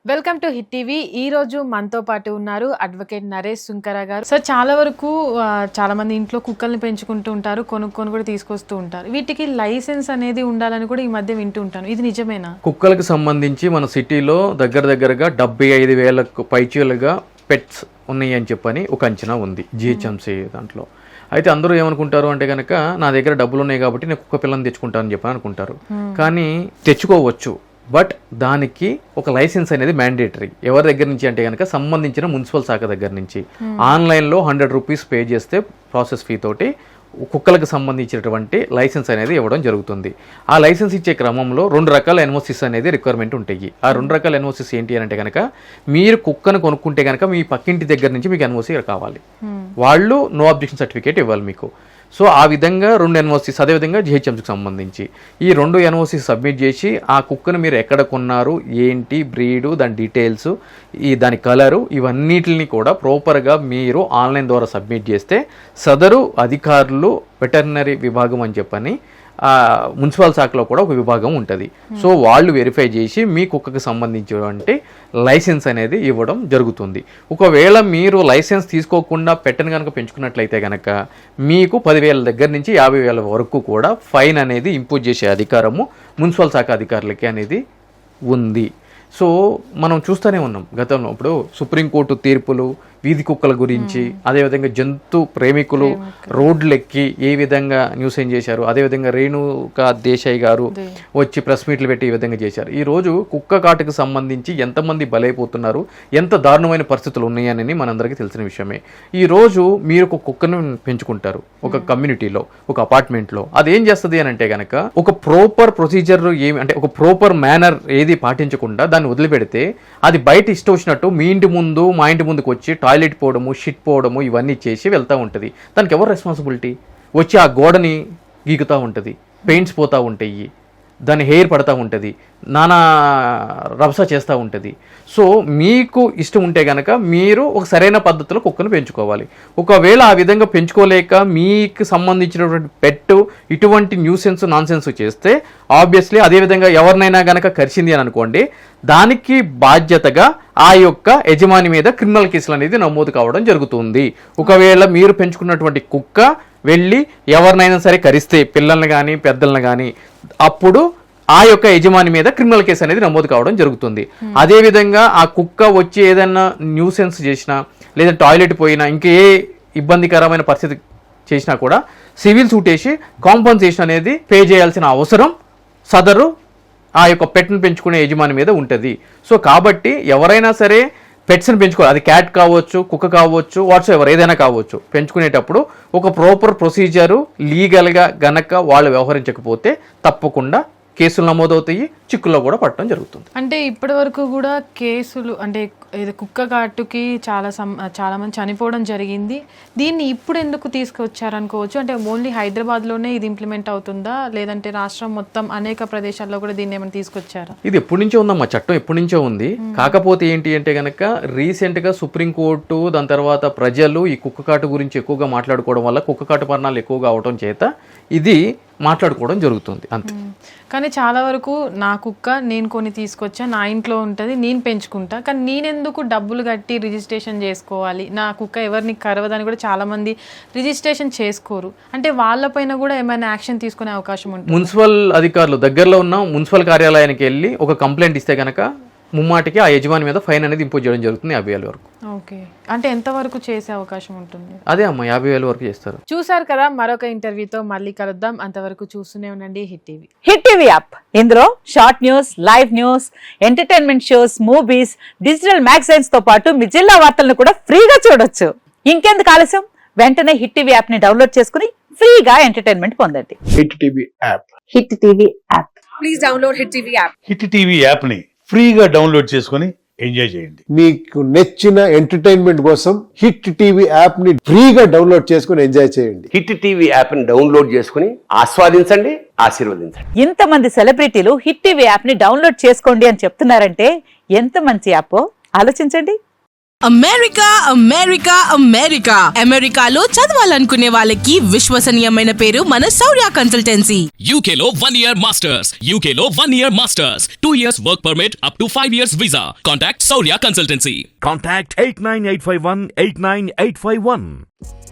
Welcome to hit TV. ఈ రోజు మనతో పాటు ఉన్నారు అడ్వకేట్ నరేష్ సుంకర గారు. సార్, చాలా వరకు చాలా మంది ఇంట్లో కుక్కల్ని పెంచుకుంటూ ఉంటారు, కొనుక్కొని కూడా తీసుకొస్తూ ఉంటారు. వీటికి లైసెన్స్ అనేది ఉండాలని కూడా ఈ మధ్య వింటూ ఉంటాను. ఇది నిజమేనా? కుక్కలకు సంబంధించి మన సిటీలో దగ్గరగా 75,000 పైచీలుగా పెట్స్ ఉన్నాయి అని చెప్పని ఒక అంచనా ఉంది జిహెచ్ఎంసీ దాంట్లో. అయితే అందరూ ఏమనుకుంటారు అంటే కనుక నా దగ్గర డబ్బులు ఉన్నాయి కాబట్టి నేను కుక్క పిల్లని తెచ్చుకుంటానని చెప్పని అనుకుంటారు. కానీ తెచ్చుకోవచ్చు, బట్ దానికి ఒక లైసెన్స్ అనేది మ్యాండేటరీ. ఎవరి దగ్గర నుంచి అంటే కనుక సంబంధించిన మున్సిపల్ శాఖ దగ్గర నుంచి. ఆన్లైన్లో 100 రూపీస్ పే చేస్తే ప్రాసెస్ ఫీ తోటి కుక్కలకు సంబంధించినటువంటి లైసెన్స్ అనేది ఇవ్వడం జరుగుతుంది. ఆ లైసెన్స్ ఇచ్చే క్రమంలో 2 రకాల ఎన్ఓసిస్ అనేది రిక్వైర్మెంట్ ఉంటాయి. ఆ 2 రకాల ఎన్ఓసిస్ ఏంటి అని అంటే కనుక, మీరు కుక్కను కొనుక్కుంటే కనుక మీ పక్కింటి దగ్గర నుంచి మీకు ఎన్ఓసి కావాలి, వాళ్ళు నో అబ్జెక్షన్ సర్టిఫికేట్ ఇవ్వాలి మీకు. సో ఆ విధంగా 2 ఎన్ఓసిస్, అదేవిధంగా జిహెచ్ఎంసీకి సంబంధించి ఈ 2 ఎన్ఓసి సబ్మిట్ చేసి ఆ కుక్కను మీరు ఎక్కడ కొన్నారు, ఏంటి బ్రీడు, దాని డీటెయిల్స్, దాని కలరు, ఇవన్నిటిని కూడా ప్రాపర్గా మీరు ఆన్లైన్ ద్వారా సబ్మిట్ చేస్తే సదరు అధికారులు వెటర్నరీ విభాగం అని చెప్పని మున్సిపల్ శాఖలో కూడా ఒక విభాగం ఉంటుంది. సో వాళ్ళు వెరిఫై చేసి మీ కుక్కకు సంబంధించినటువంటి లైసెన్స్ అనేది ఇవ్వడం జరుగుతుంది. ఒకవేళ మీరు లైసెన్స్ తీసుకోకుండా పెట్టను కనుక పెంచుకున్నట్లయితే కనుక మీకు 10,000 దగ్గర నుంచి 50,000 వరకు కూడా ఫైన్ అనేది ఇంపోజ్ చేసే అధికారము మున్సిపల్ శాఖ అధికారులకి అనేది ఉంది. సో మనం చూస్తూనే ఉన్నాం గతంలో. ఇప్పుడు సుప్రీంకోర్టు తీర్పులు వీధి కుక్కల గురించి, అదేవిధంగా జంతు ప్రేమికులు రోడ్లెక్కి ఏ విధంగా న్యూస్ ఏం చేశారు, అదేవిధంగా రేణుకా దేశాయ్ గారు వచ్చి ప్రెస్ మీట్లు పెట్టి ఈ విధంగా చేశారు. ఈరోజు కుక్క కాటుకు సంబంధించి ఎంతమంది బలైపోతున్నారు, ఎంత దారుణమైన పరిస్థితులు ఉన్నాయని మనందరికీ తెలిసిన విషయమే. ఈరోజు మీరు ఒక కుక్కను పెంచుకుంటారు ఒక కమ్యూనిటీలో, ఒక అపార్ట్మెంట్లో. అదేం చేస్తుంది అని అంటే కనుక ఒక ప్రాపర్ ప్రొసీజర్ ఏమి అంటే ఒక ప్రాపర్ మేనర్ ఏది పాటించకుండా దాన్ని వదిలిపెడితే అది బయట ఇష్టం వచ్చినట్టు మీ ఇంటి ముందు మా ఇంటి ముందుకు వచ్చి టాయిలెట్ పోవడము, షిట్ పోవడము ఇవన్నీ చేసి వెళ్తూ ఉంటుంది. దానికి ఎవరు రెస్పాన్సిబిలిటీ? వచ్చి ఆ గోడని గీకుతూ ఉంటుంది, పెయింట్స్ పోతూ ఉంటాయి, దాని హెయిర్ పడుతూ ఉంటుంది, నానా రభస చేస్తూ ఉంటుంది. సో మీకు ఇష్టం ఉంటే కనుక మీరు ఒక సరైన పద్ధతిలో కుక్కను పెంచుకోవాలి. ఒకవేళ ఆ విధంగా పెంచుకోలేక మీకు సంబంధించినటువంటి పెట్ ఇటువంటి న్యూసెన్స్ నాన్సెన్స్ చేస్తే ఆబ్వియస్లీ అదేవిధంగా ఎవరినైనా కనుక కరిచింది అని అనుకోండి, దానికి బాధ్యతగా ఆ యొక్క యజమాని మీద క్రిమినల్ కేసులు అనేది నమోదు కావడం జరుగుతుంది. ఒకవేళ మీరు పెంచుకున్నటువంటి కుక్క వెళ్ళి ఎవరినైనా సరే కరిస్తే, పిల్లల్ని కానీ పెద్దలను కానీ, అప్పుడు ఆ యొక్క యజమాని మీద క్రిమినల్ కేసు అనేది నమోదు కావడం జరుగుతుంది. అదేవిధంగా ఆ కుక్క వచ్చి ఏదైనా న్యూసెన్స్ చేసినా, లేదా టాయిలెట్ పోయినా, ఇంకే ఇబ్బందికరమైన పరిస్థితి చేసినా కూడా సివిల్ సూట్ వేసి కాంపన్సేషన్ అనేది పే చేయాల్సిన అవసరం సదరు ఆ యొక్క పెట్ను పెంచుకునే యజమాని మీద ఉంటుంది. సో కాబట్టి ఎవరైనా సరే పెట్స్ని పెంచుకోవాలి. అది క్యాట్ కావచ్చు, కుక్క కావచ్చు, వాట్స్ ఎవర్ ఏదైనా కావచ్చు. పెంచుకునేటప్పుడు ఒక ప్రాపర్ ప్రొసీజరు లీగల్గా గనక వాళ్ళు వ్యవహరించకపోతే తప్పకుండా కేసులు నమోదవుతాయి, చిక్కుల్లో కూడా పట్టడం జరుగుతుంది. అంటే ఇప్పటి వరకు కూడా కేసులు అంటే ఇది కుక్క కాటుకి చాలా మంది చనిపోవడం జరిగింది. దీన్ని ఇప్పుడు ఎందుకు తీసుకొచ్చారనుకోవచ్చు? అంటే ఓన్లీ హైదరాబాద్లోనే ఇది ఇంప్లిమెంట్ అవుతుందా, లేదంటే రాష్ట్రం మొత్తం అనేక ప్రదేశాల్లో కూడా దీన్ని ఏమైనా తీసుకొచ్చారా? ఇది ఎప్పటి నుంచో ఉందమ్మా, చట్టం ఎప్పటి నుంచో ఉంది. కాకపోతే ఏంటి అంటే కనుక రీసెంట్గా సుప్రీంకోర్టు, దాని తర్వాత ప్రజలు ఈ కుక్క కాటు గురించి ఎక్కువగా మాట్లాడుకోవడం వల్ల కుక్క కాటు మరణాలు ఎక్కువగా అవడం చేత ఇది మాట్లాడుకోవడం జరుగుతుంది అంతే. కానీ చాలా వరకు నా కుక్క నేను కొని తీసుకొచ్చా, నా ఇంట్లో ఉంటుంది, నేను పెంచుకుంటా, కానీ నేనెందుకు డబ్బులు కట్టి రిజిస్ట్రేషన్ చేసుకోవాలి, నా కుక్క ఎవరిని కరవదని కూడా చాలా మంది రిజిస్ట్రేషన్ చేసుకోరు. అంటే వాళ్ళపైన కూడా ఏమైనా యాక్షన్ తీసుకునే అవకాశం ఉంటుంది? మున్సిపల్ అధికారులు దగ్గరలో ఉన్న మున్సిపల్ కార్యాలయానికి వెళ్ళి ఒక కంప్లైంట్ ఇస్తే కనుక ముమ్మాటికి ఆ యజమాని మీద ఫైన్ అనేది ఇంపోజ్ చేయడం జరుగుతుంది 50,000 వరకు. ఓకే, అంటే ఎంత వరకు చేసే అవకాశం ఉంటుంది? అదే అమ్మా, 50,000 వరకు చేస్తారు. చూసారు కదా, మరొక ఇంటర్వ్యూతో మళ్ళీ కలుద్దాం. అంతవరకు చూస్తూనే ఉండండి Hit TV. Hit TV app, ఇందులో short news, live news, entertainment shows, movies, digital magazines తో పాటు మీ జిల్లా వార్తలను కూడా ఫ్రీగా చూడొచ్చు. ఇంకెందుకు ఆలస్యం, వెంటనే హిట్ టీవీ యాప్ ని డౌన్లోడ్ చేసుకుని ఫ్రీగా ఎంటర్టైన్మెంట్ పొందండి. Hit TV app. Hit TV app. Please download hit TV app. Hit TV app ని ఫ్రీగా డౌన్లోడ్ చేసుకుని ఎంజాయ్ చేయండి. మీకు నచ్చిన ఎంటర్టైన్మెంట్ కోసం హిట్ టీవీ యాప్ ని ఫ్రీగా డౌన్లోడ్ చేసుకుని ఎంజాయ్ చేయండి. హిట్ టీవీ యాప్ ని డౌన్లోడ్ చేసుకుని ఆస్వాదించండి, ఆశీర్వదించండి. ఇంతమంది సెలబ్రిటీలు హిట్ టీవీ యాప్ ని డౌన్లోడ్ చేసుకోండి అని చెప్తున్నారంటే ఎంత మంచి యాప్ ఆలోచించండి. అమెరికా అమెరికా అమెరికా అమెరికాలో చదవాలనుకునే వాళ్ళకి విశ్వసనీయమైన పేరు మన శౌర్య consultancy. UK Law 1 Year Masters. UK Law 1 Year Masters. 2 years work permit up to 5 years visa. Contact Saurya Consultancy. Contact 89851 89851.